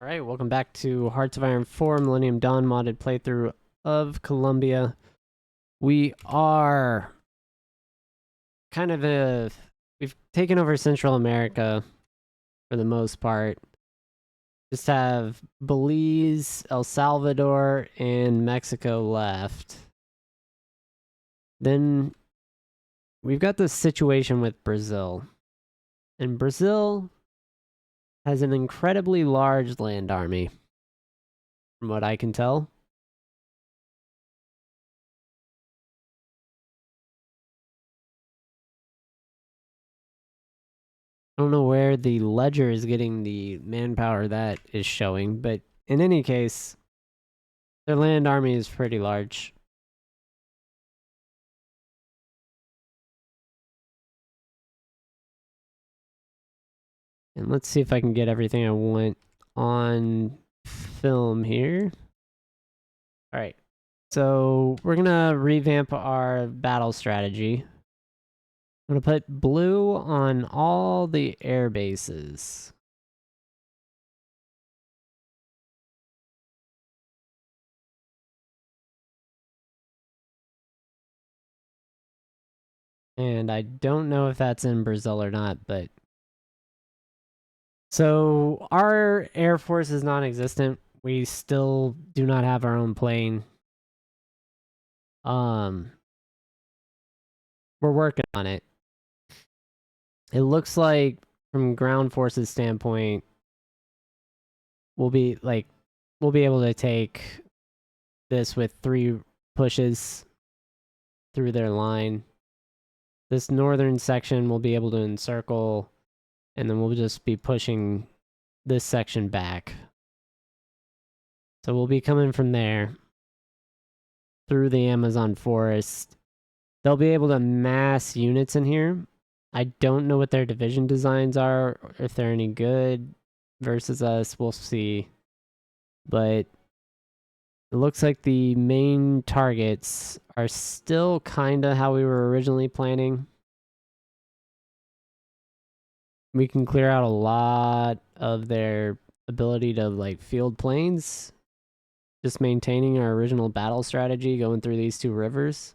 Alright, welcome back to Hearts of Iron 4 Millennium Dawn modded playthrough of Colombia. We are we've taken over Central America for the most part. Just have Belize, El Salvador, and Mexico left. Then we've got this situation with Brazil. And Brazil has an incredibly large land army, from what I can tell. I don't know where the ledger is getting the manpower that is showing, but in any case, their land army is pretty large. And let's see if I can get everything I want on film here. Alright, so we're gonna revamp our battle strategy. I'm gonna put blue on all the air bases. And I don't know if that's in Brazil or not, but... So, our Air Force is non-existent. We still do not have our own plane. We're working on it. It looks like, from ground forces standpoint, we'll be able to take this with 3 pushes through their line. This northern section we'll be able to encircle, and then we'll just be pushing this section back. So we'll be coming from there through the Amazon forest. They'll be able to mass units in here. I don't know what their division designs are, or if they're any good versus us. We'll see. But it looks like the main targets are still kind of how we were originally planning. We can clear out a lot of their ability to field planes. Just maintaining our original battle strategy going through these 2 rivers.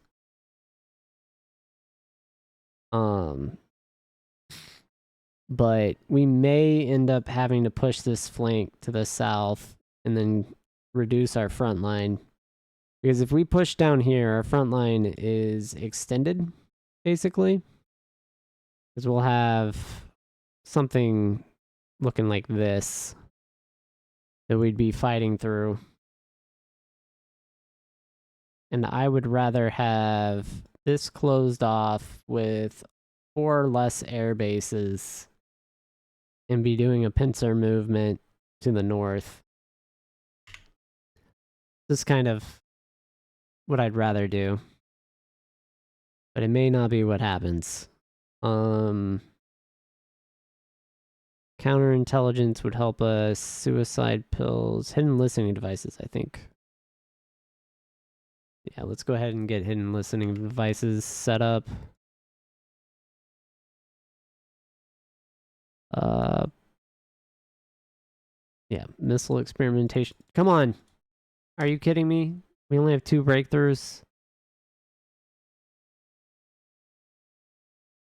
But we may end up having to push this flank to the south and then reduce our front line. Because if we push down here, our front line is extended, basically. Because we'll have something looking like this that we'd be fighting through. And I would rather have this closed off with 4 less air bases and be doing a pincer movement to the north. This is kind of what I'd rather do. But it may not be what happens. Counterintelligence would help us. Suicide pills. Hidden listening devices, I think. Yeah, let's go ahead and get hidden listening devices set up. Yeah, missile experimentation. Come on. Are you kidding me? We only have 2 breakthroughs.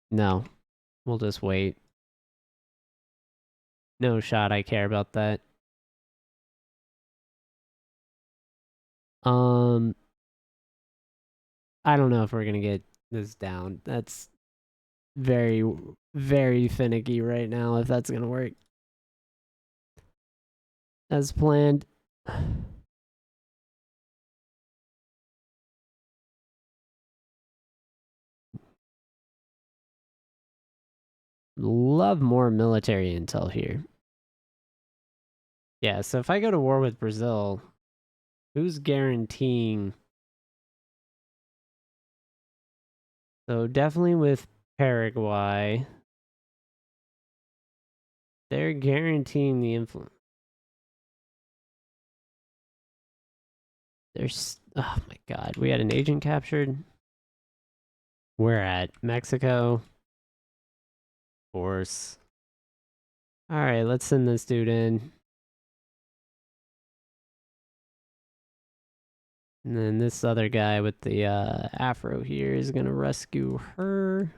No. We'll just wait. No shot I care about that. I don't know if we're gonna get this down. That's very, very finicky right now, if that's gonna work. As planned. Love more military intel here. Yeah, so if I go to war with Brazil, who's guaranteeing? So definitely with Paraguay. They're guaranteeing the influence. There's... Oh my god, we had an agent captured. We're at Mexico. Of course. Alright, let's send this dude in. And then this other guy with the afro here is going to rescue her.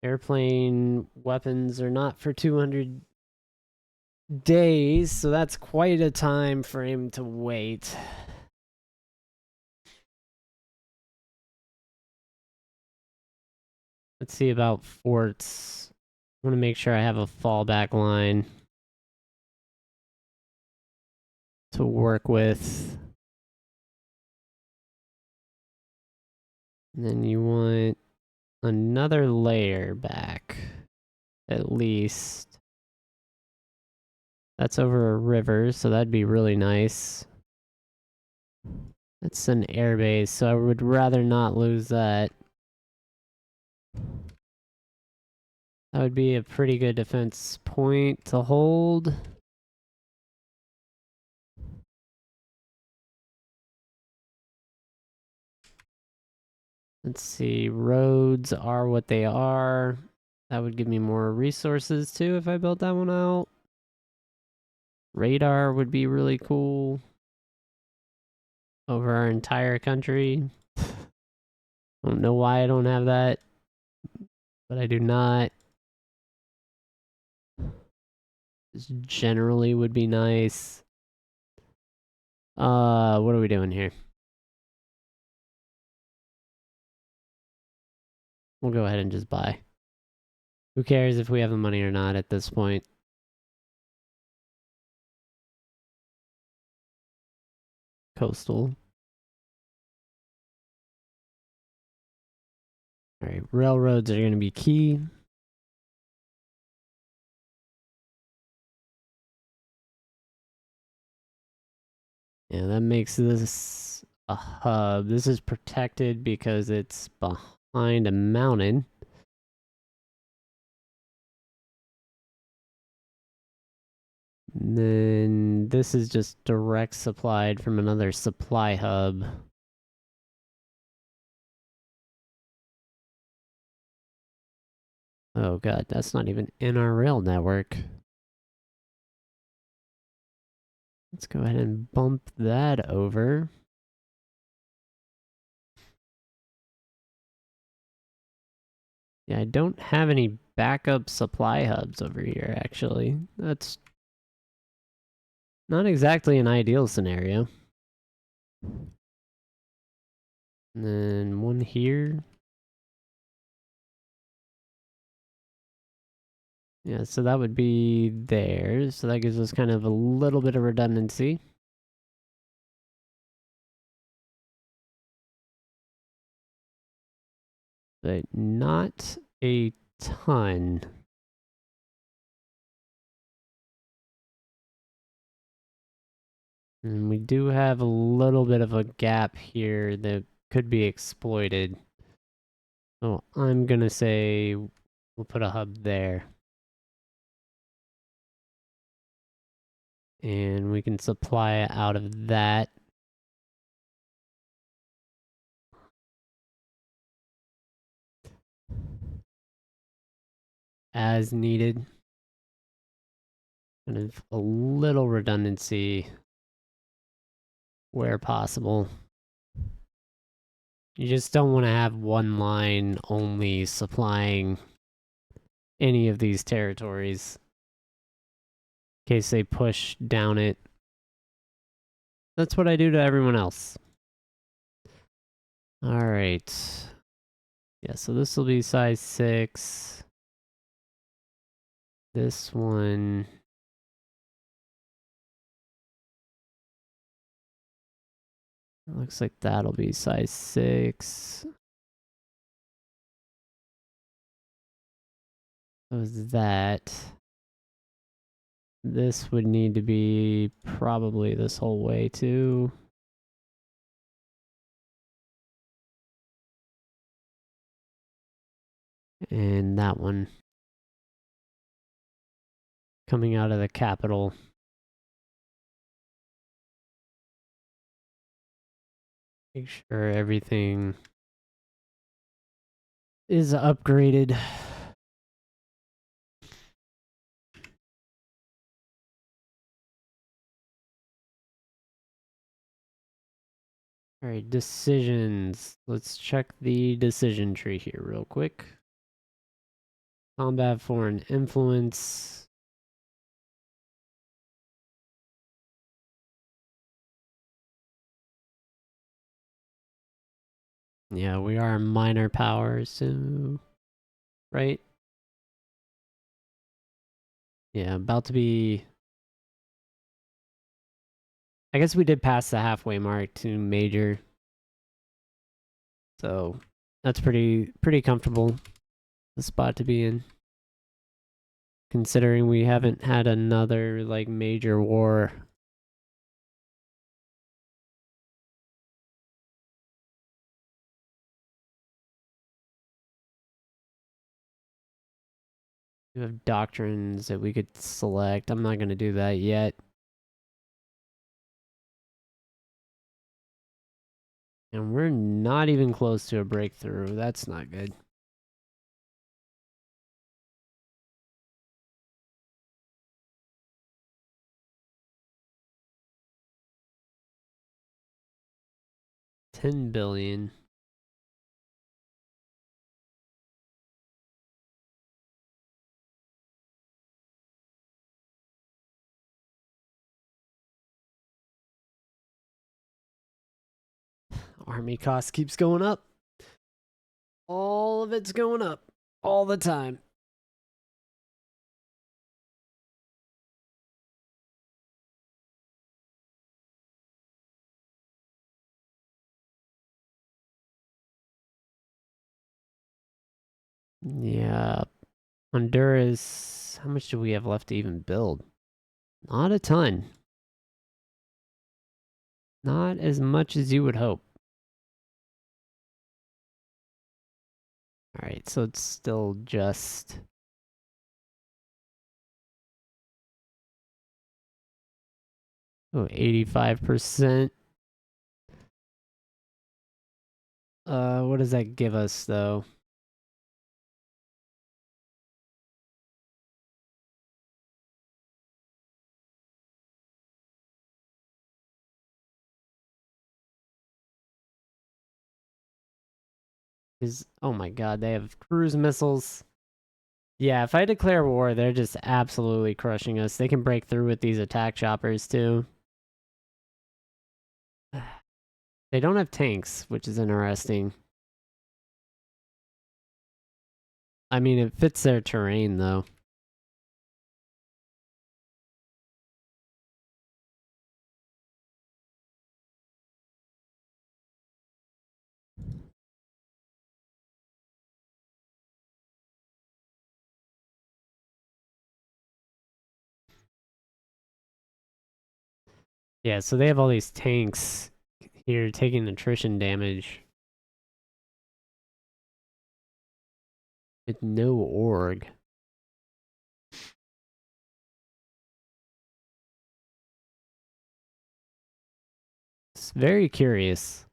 Airplane weapons are not for 200 days, so that's quite a time frame to wait. Let's see about forts. I want to make sure I have a fallback line to work with. And then you want another layer back, at least. That's over a river, so that'd be really nice. That's an airbase, so I would rather not lose that. That would be a pretty good defense point to hold. Let's see, roads are what they are. That would give me more resources too if I built that one out. Radar would be really cool over our entire country. I don't know why I don't have that, but I do not. This generally would be nice. What are we doing here? We'll go ahead and just buy. Who cares if we have the money or not at this point? Coastal. Alright, railroads are going to be key. Yeah, that makes this a hub. This is protected because it's behind a mountain. And then this is just direct supplied from another supply hub. Oh god, that's not even in our rail network. Let's go ahead and bump that over. Yeah, I don't have any backup supply hubs over here, actually. That's not exactly an ideal scenario. And then one here. Yeah, so that would be there. So that gives us kind of a little bit of redundancy. But not a ton. And we do have a little bit of a gap here that could be exploited. So I'm going to say we'll put a hub there. And we can supply out of that. As needed. Kind of a little redundancy where possible. You just don't want to have one line only supplying any of these territories in case they push down it. That's what I do to everyone else. All right. Yeah, so this will be size 6. This one... looks like that'll be size 6. So is that... this would need to be probably this whole way too. And that one coming out of the capital. Make sure everything is upgraded. All right, decisions. Let's check the decision tree here real quick. Combat, foreign influence. Yeah, we are a minor power, so... Right? Yeah, about to be... I guess we did pass the halfway mark to major. So, that's pretty comfortable. The spot to be in. Considering we haven't had another, like, major war. We have doctrines that we could select. I'm not going to do that yet. And we're not even close to a breakthrough. That's not good. $10 billion. Army cost keeps going up. All of it's going up. All the time. Yeah. Honduras. How much do we have left to even build? Not a ton. Not as much as you would hope. Alright, so it's still just... Oh, 85%. What does that give us, though? Oh my god, they have cruise missiles. Yeah, if I declare war, they're just absolutely crushing us. They can break through with these attack choppers, too. They don't have tanks, which is interesting. I mean, it fits their terrain, though. Yeah, so they have all these tanks here taking attrition damage with no org. It's very curious.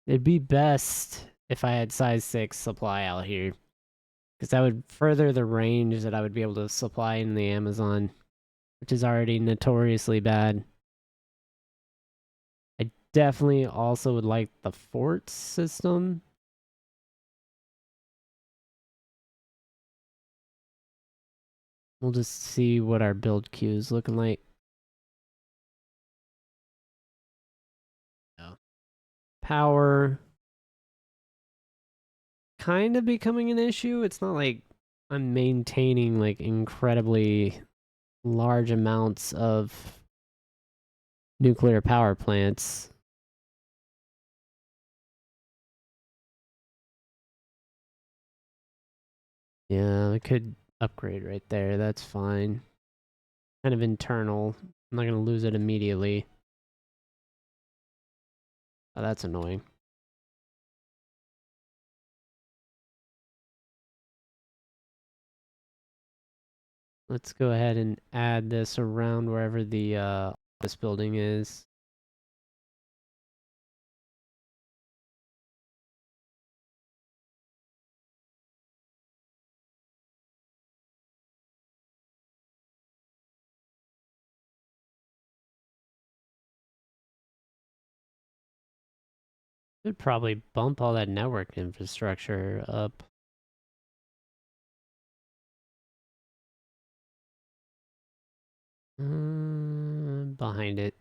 It'd be best if I had size 6 supply out here. Because that would further the range that I would be able to supply in the Amazon, which is already notoriously bad. I definitely also would like the fort system. We'll just see what our build queue is looking like. Power kind of becoming an issue. It's not like I'm maintaining like incredibly large amounts of nuclear power plants. Yeah, I could upgrade right there. That's fine. Kind of internal. I'm not going to lose it immediately. Oh, that's annoying. Let's go ahead and add this around wherever the office building is. Should probably bump all that network infrastructure up. Behind it.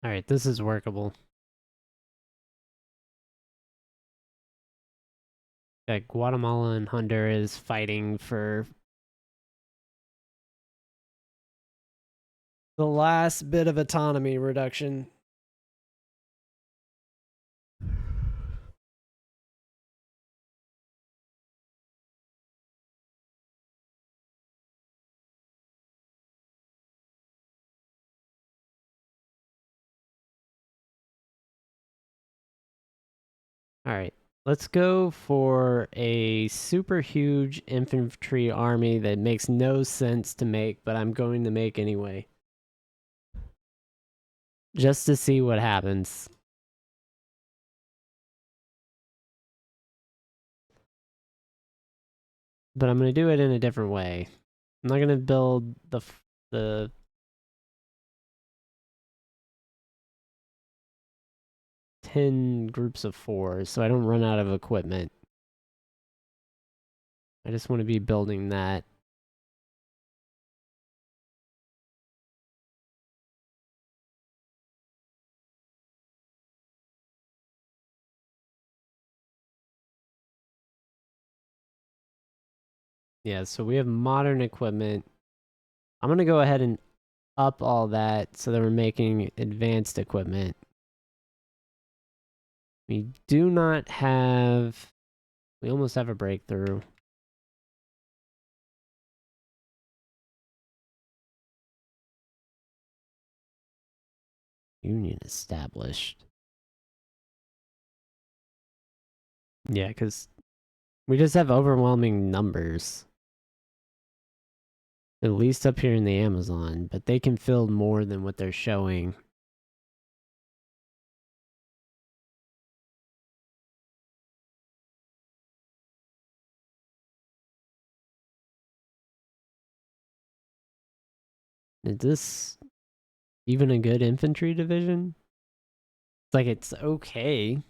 Alright, this is workable. Got Guatemala and Honduras fighting for the last bit of autonomy reduction. Alright, let's go for a super huge infantry army that makes no sense to make, but I'm going to make anyway. Just to see what happens. But I'm going to do it in a different way. I'm not going to build the 10 groups of 4 so I don't run out of equipment. I just want to be building that. Yeah, so we have modern equipment. I'm going to go ahead and up all that so that we're making advanced equipment. We do not have... We almost have a breakthrough. Union established. Yeah, because we just have overwhelming numbers. At least up here in the Amazon, but they can fill more than what they're showing. Is this even a good infantry division? It's like it's okay.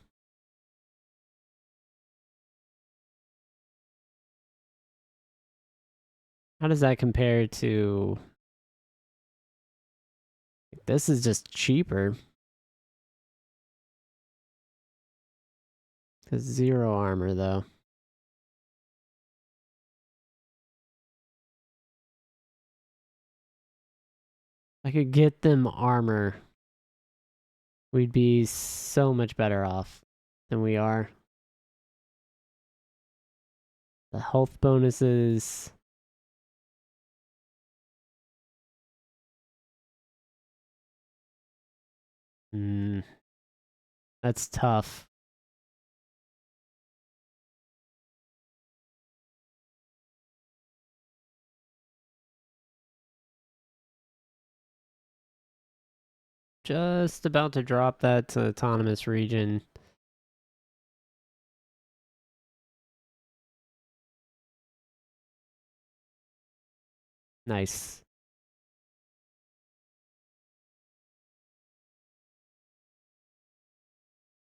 How does that compare to... This is just cheaper. Because 0 armor, though. I could get them armor. We'd be so much better off than we are. The health bonuses... That's tough. Just about to drop that to autonomous region. Nice.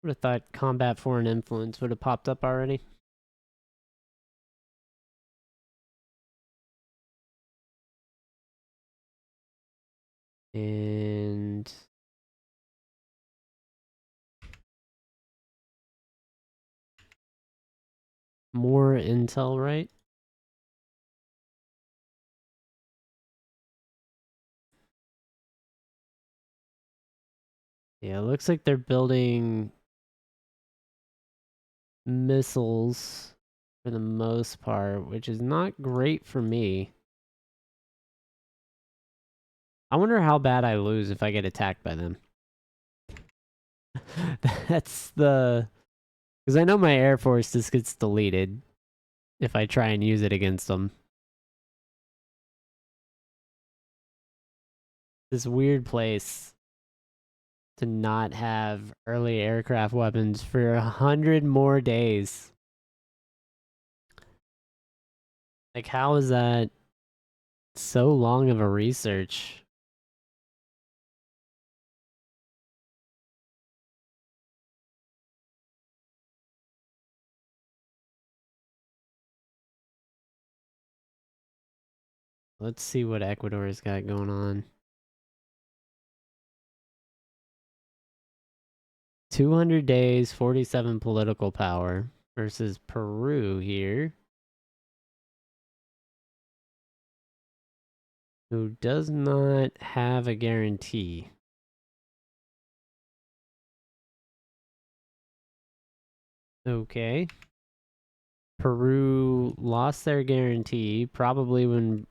Would have thought combat foreign influence would have popped up already. And more intel, right? Yeah, it looks like they're building missiles for the most part, which is not great for me. I wonder how bad I lose if I get attacked by them. That's the... Because I know my Air Force just gets deleted if I try and use it against them. This weird place to not have early aircraft weapons for 100 more days. Like, how is that So long of a research. Let's see what Ecuador's got going on. 200 days, 47 political power versus Peru here, who does not have a guarantee. Okay. Peru lost their guarantee probably when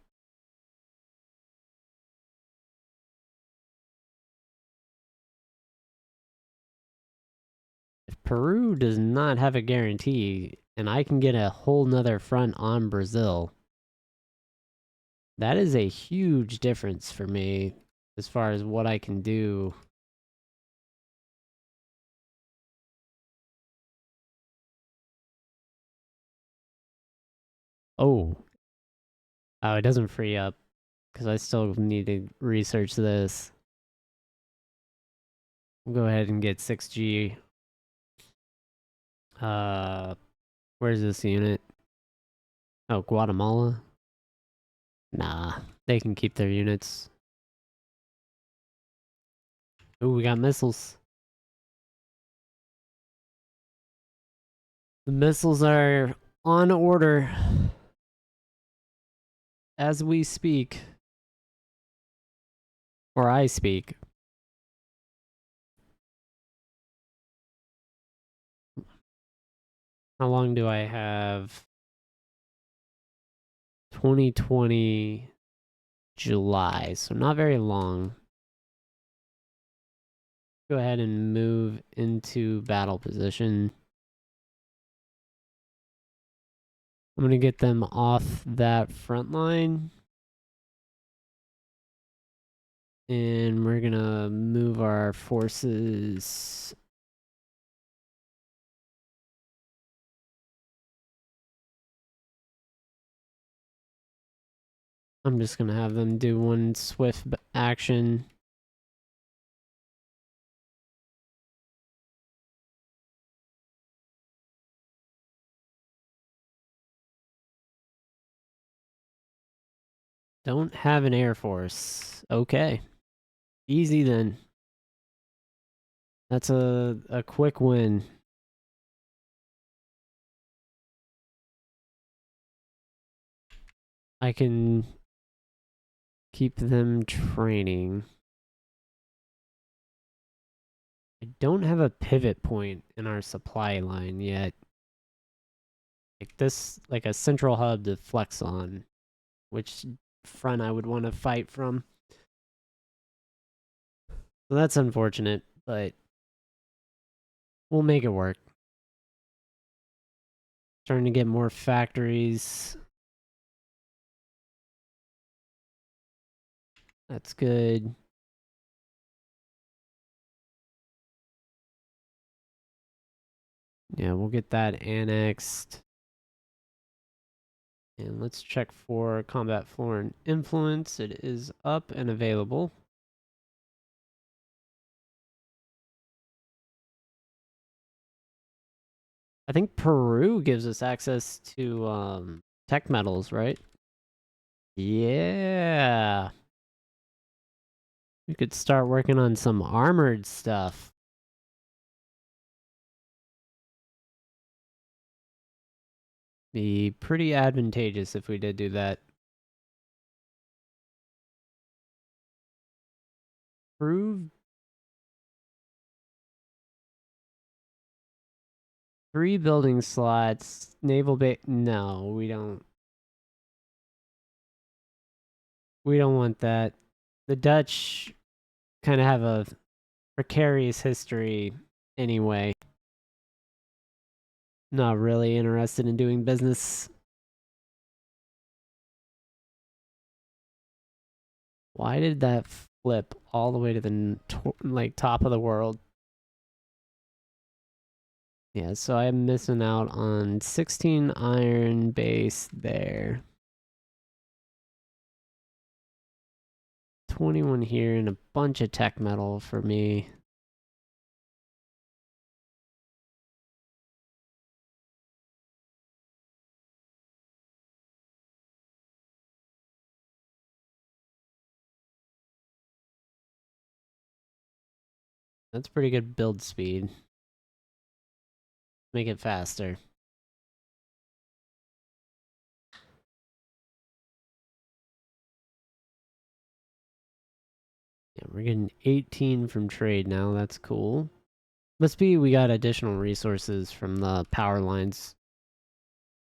if Peru does not have a guarantee and I can get a whole nother front on Brazil, that is a huge difference for me as far as what I can do. Oh, oh, it doesn't free up because I still need to research this. We'll go ahead and get 6G. Where's this unit? Oh, Guatemala? Nah, they can keep their units. Ooh, we got missiles. The missiles are on order as we speak. Or I speak. How long do I have? 2020 July, so not very long. Go ahead and move into battle position. I'm going to get them off that front line. And we're going to move our forces. I'm just going to have them do one swift action. Don't have an air force. Okay. Easy then. That's a quick win. I can keep them training. I don't have a pivot point in our supply line yet. Like this, like a central hub to flex on, which front I would want to fight from. So that's unfortunate, but we'll make it work. Starting to get more factories. That's good. Yeah, we'll get that annexed. And let's check for combat foreign influence. It is up and available. I think Peru gives us access to tech metals, right? Yeah. We could start working on some armored stuff. Be pretty advantageous if we did do that. Prove 3 building slots. Naval base. No, we don't. We don't want that. The Dutch kind of have a precarious history anyway. Not really interested in doing business. Why did that flip all the way to the like top of the world? Yeah, so I'm missing out on 16 iron base there. 21 here and a bunch of tech metal for me. That's pretty good build speed. Make it faster. Yeah, we're getting 18 from trade now. That's cool. Must be we got additional resources from the power lines.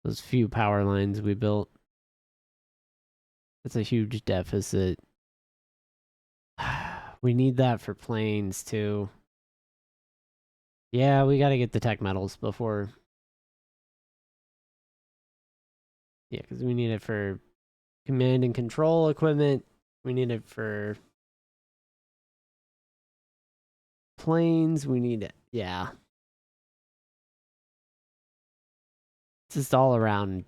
Those few power lines we built. That's a huge deficit. We need that for planes too. Yeah, we gotta get the tech metals before. Yeah, because we need it for command and control equipment. We need it for planes. We need it. Yeah. It's just all around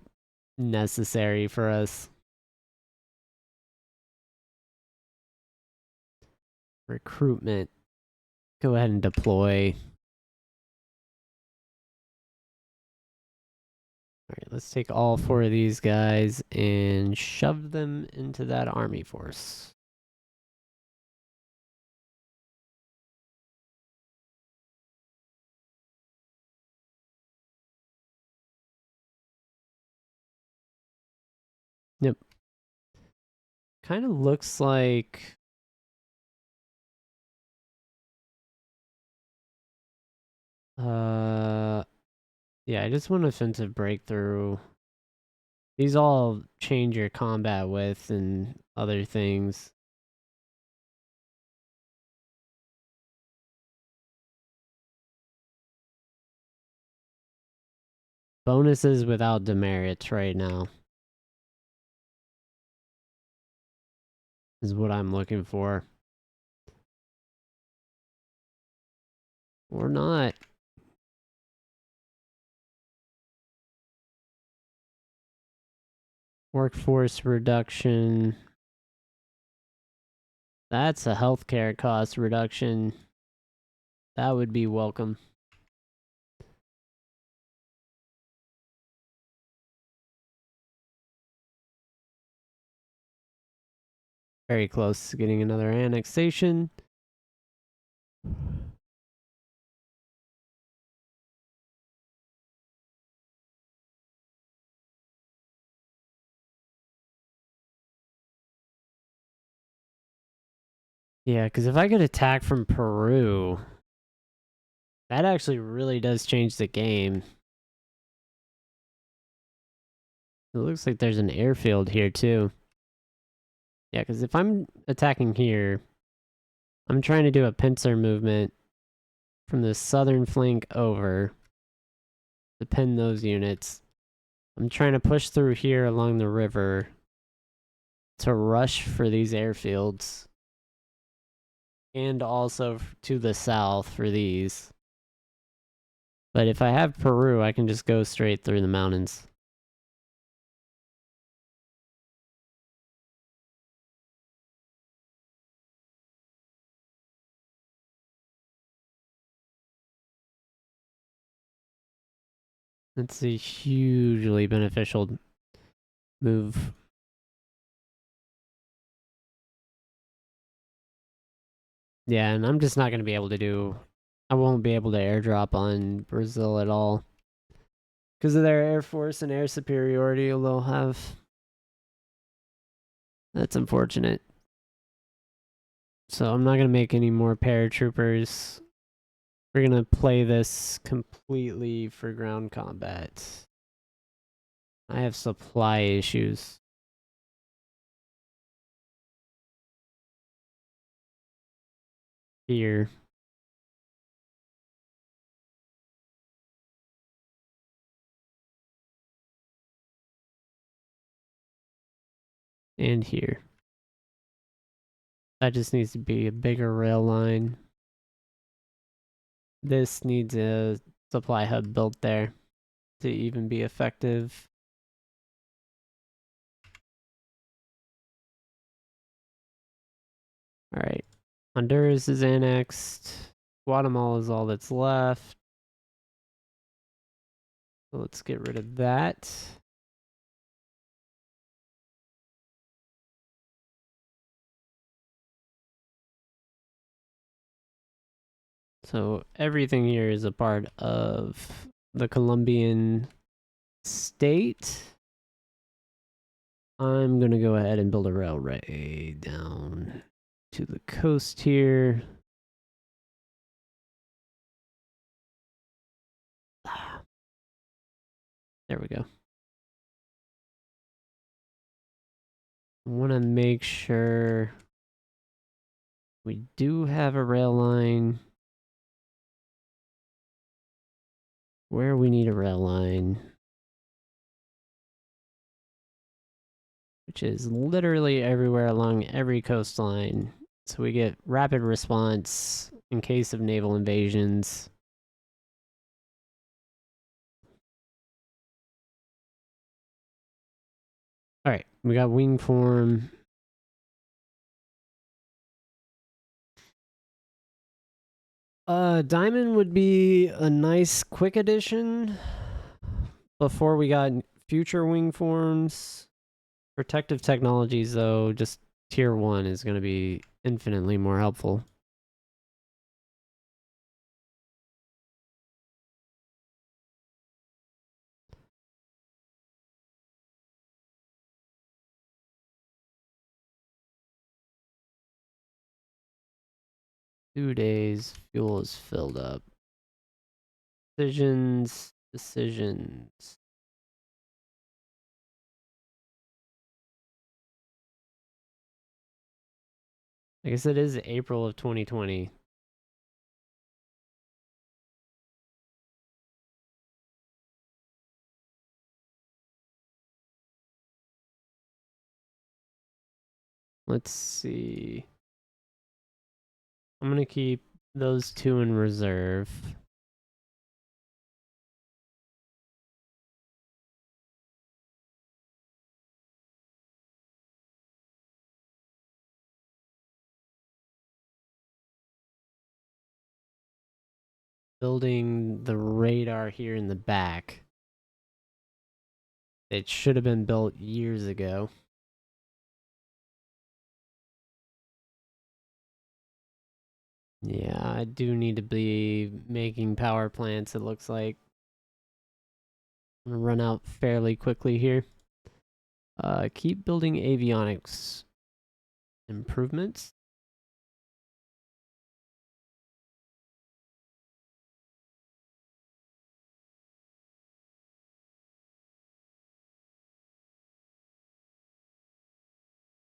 necessary for us. Recruitment. Go ahead and deploy. Alright, let's take all 4 of these guys and shove them into that army force. Yep. Kind of looks like... Yeah, I just want offensive breakthrough. These all change your combat width and other things. Bonuses without demerits right now is what I'm looking for. Or not. Workforce reduction. That's a healthcare cost reduction. That would be welcome. Very close to getting another annexation. Yeah, because if I get attacked from Peru, that actually really does change the game. It looks like there's an airfield here too. Yeah, because if I'm attacking here, I'm trying to do a pincer movement from the southern flank over to pin those units. I'm trying to push through here along the river to rush for these airfields. And also to the south for these. But if I have Peru, I can just go straight through the mountains. That's a hugely beneficial move. Yeah, and I'm just not going to be able to do... I won't be able to airdrop on Brazil at all. Because of their air force and air superiority they'll have. That's unfortunate. So I'm not going to make any more paratroopers. We're going to play this completely for ground combat. I have supply issues. Here. And here. That just needs to be a bigger rail line. This needs a supply hub built there to even be effective. All right. Honduras is annexed. Guatemala is all that's left. So let's get rid of that. So everything here is a part of the Colombian state. I'm going to go ahead and build a railway down to the coast here. There we go. I want to make sure we do have a rail line. Where we need a rail line, which is literally everywhere along every coastline. So we get rapid response in case of naval invasions. All right, we got wing form. Diamond would be a nice quick addition before we got future wing forms. Protective technologies, though, just tier 1 is going to be infinitely more helpful. Two days, fuel is filled up. Decisions. I guess it is April of 2020. Let's see. I'm going to keep those two in reserve. Building the radar here in the back. It should have been built years ago. Yeah, I do need to be making power plants, it looks like. I'm gonna run out fairly quickly here. Keep building avionics improvements.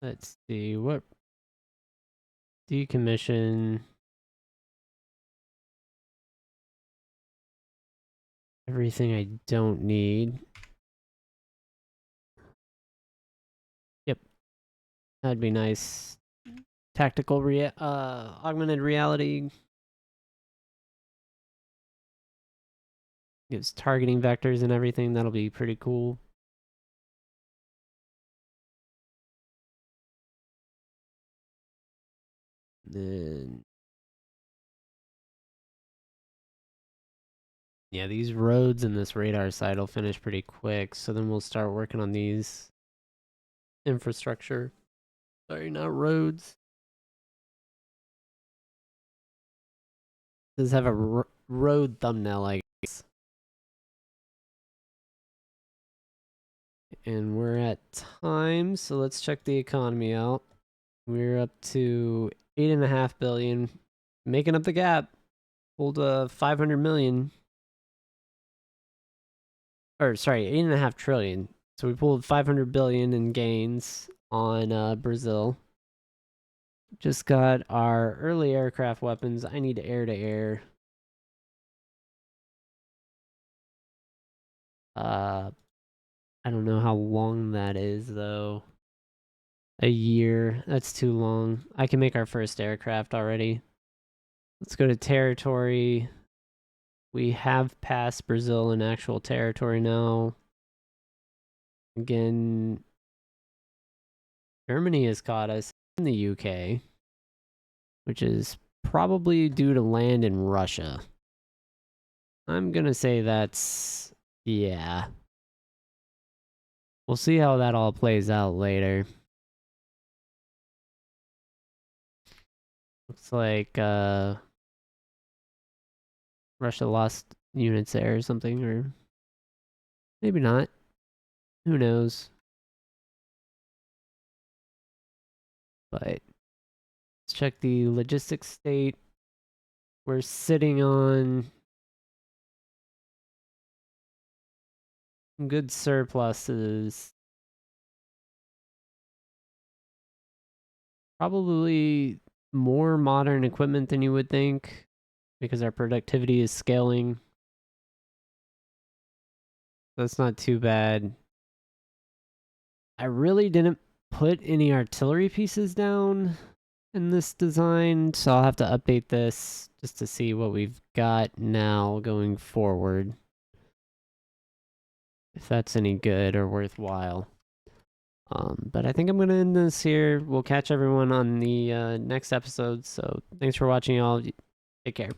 Let's see, what decommission everything I don't need. Yep, that'd be nice. Tactical augmented reality gives targeting vectors and everything. That'll be pretty cool. Then yeah, these roads and this radar site will finish pretty quick. So then we'll start working on these infrastructure. Sorry, not roads. Does have a road thumbnail, I guess. And we're at time, so let's check the economy out. We're up to 8.5 billion, making up the gap. Pulled 500 million. Or sorry, 8.5 trillion. So we pulled 500 billion in gains on Brazil. Just got our early aircraft weapons. I need air to air. I don't know how long that is though. A year. That's too long. I can make our first aircraft already. Let's go to territory. We have passed Brazil in actual territory now. Again, Germany has caught us in the UK. which is probably due to land in Russia. I'm gonna say that's... yeah. We'll see how that all plays out later. Looks like Russia lost units there or something, or maybe not. Who knows? But let's check the logistics state. We're sitting on good surpluses. Probably more modern equipment than you would think because our productivity is scaling. That's not too bad. I really didn't put any artillery pieces down in this design, so I'll have to update this just to see what we've got now going forward. If that's any good or worthwhile. But I think I'm going to end this here. We'll catch everyone on the next episode. So thanks for watching, y'all. Take care.